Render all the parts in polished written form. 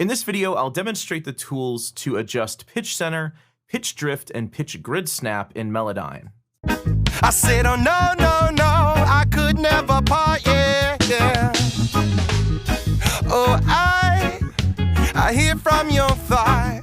In this video, I'll demonstrate the tools to adjust pitch center, pitch drift, and pitch grid snap in Melodyne. I said, oh no, no, no, I could never part, yeah, yeah. Oh, I hear from your thigh.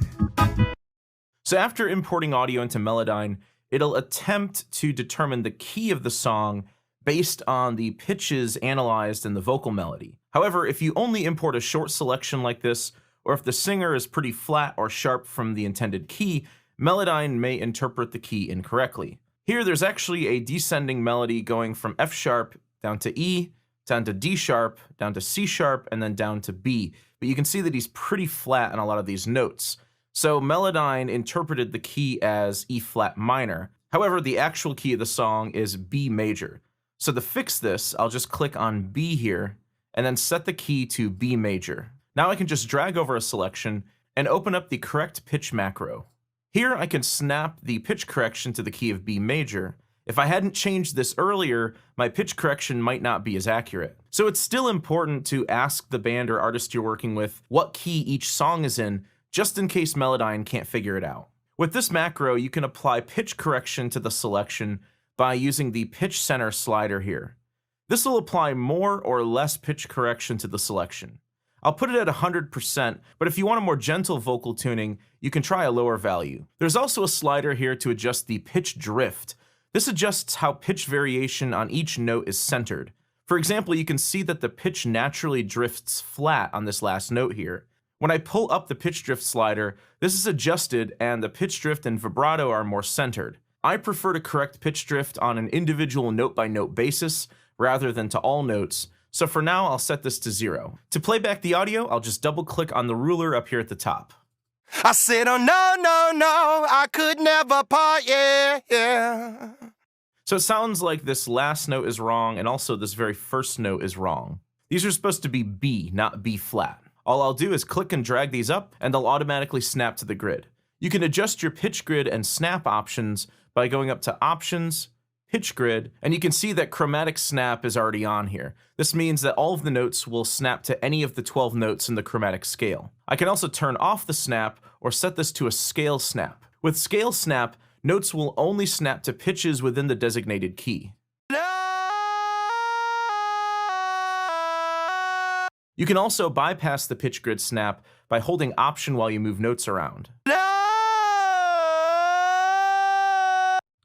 So after importing audio into Melodyne, it'll attempt to determine the key of the song based on the pitches analyzed in the vocal melody. However, if you only import a short selection like this, or if the singer is pretty flat or sharp from the intended key, Melodyne may interpret the key incorrectly. Here, there's actually a descending melody going from F sharp down to E, down to D sharp, down to C sharp, and then down to B. But you can see that he's pretty flat on a lot of these notes. So Melodyne interpreted the key as E flat minor. However, the actual key of the song is B major. So to fix this, I'll just click on B here, and then set the key to B major. Now I can just drag over a selection and open up the correct pitch macro. Here I can snap the pitch correction to the key of B major. If I hadn't changed this earlier, my pitch correction might not be as accurate. So it's still important to ask the band or artist you're working with what key each song is in, just in case Melodyne can't figure it out. With this macro, you can apply pitch correction to the selection by using the pitch center slider here. This will apply more or less pitch correction to the selection. I'll put it at 100%, but if you want a more gentle vocal tuning, you can try a lower value. There's also a slider here to adjust the pitch drift. This adjusts how pitch variation on each note is centered. For example, you can see that the pitch naturally drifts flat on this last note here. When I pull up the pitch drift slider, this is adjusted and the pitch drift and vibrato are more centered. I prefer to correct pitch drift on an individual note-by-note basis rather than to all notes, so for now I'll set this to 0. To play back the audio, I'll just double-click on the ruler up here at the top. I said, oh no, no, no, I could never part, yeah, yeah. So it sounds like this last note is wrong, and also this very first note is wrong. These are supposed to be B, not B flat. All I'll do is click and drag these up, and they'll automatically snap to the grid. You can adjust your pitch grid and snap options by going up to Options, Pitch Grid, and you can see that Chromatic Snap is already on here. This means that all of the notes will snap to any of the 12 notes in the chromatic scale. I can also turn off the snap or set this to a scale snap. With scale snap, notes will only snap to pitches within the designated key. You can also bypass the pitch grid snap by holding Option while you move notes around.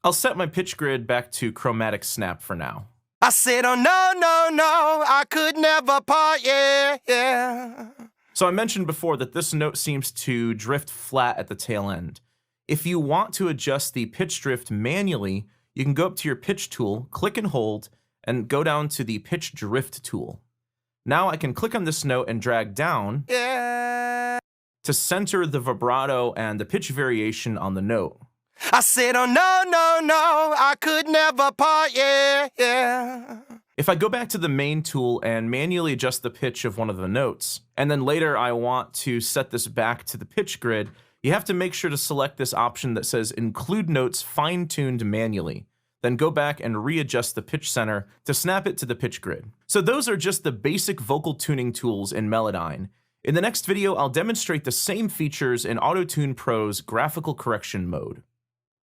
I'll set my pitch grid back to chromatic snap for now. I said, oh no, no, no, I could never part, yeah, yeah. So I mentioned before that this note seems to drift flat at the tail end. If you want to adjust the pitch drift manually, you can go up to your pitch tool, click and hold, and go down to the pitch drift tool. Now I can click on this note and drag down to center the vibrato and the pitch variation on the note. I said, oh no, no, no, I could never part, yeah, yeah. If I go back to the main tool and manually adjust the pitch of one of the notes, and then later I want to set this back to the pitch grid, you have to make sure to select this option that says Include Notes Fine-Tuned Manually. Then go back and readjust the pitch center to snap it to the pitch grid. So those are just the basic vocal tuning tools in Melodyne. In the next video, I'll demonstrate the same features in Auto-Tune Pro's graphical correction mode.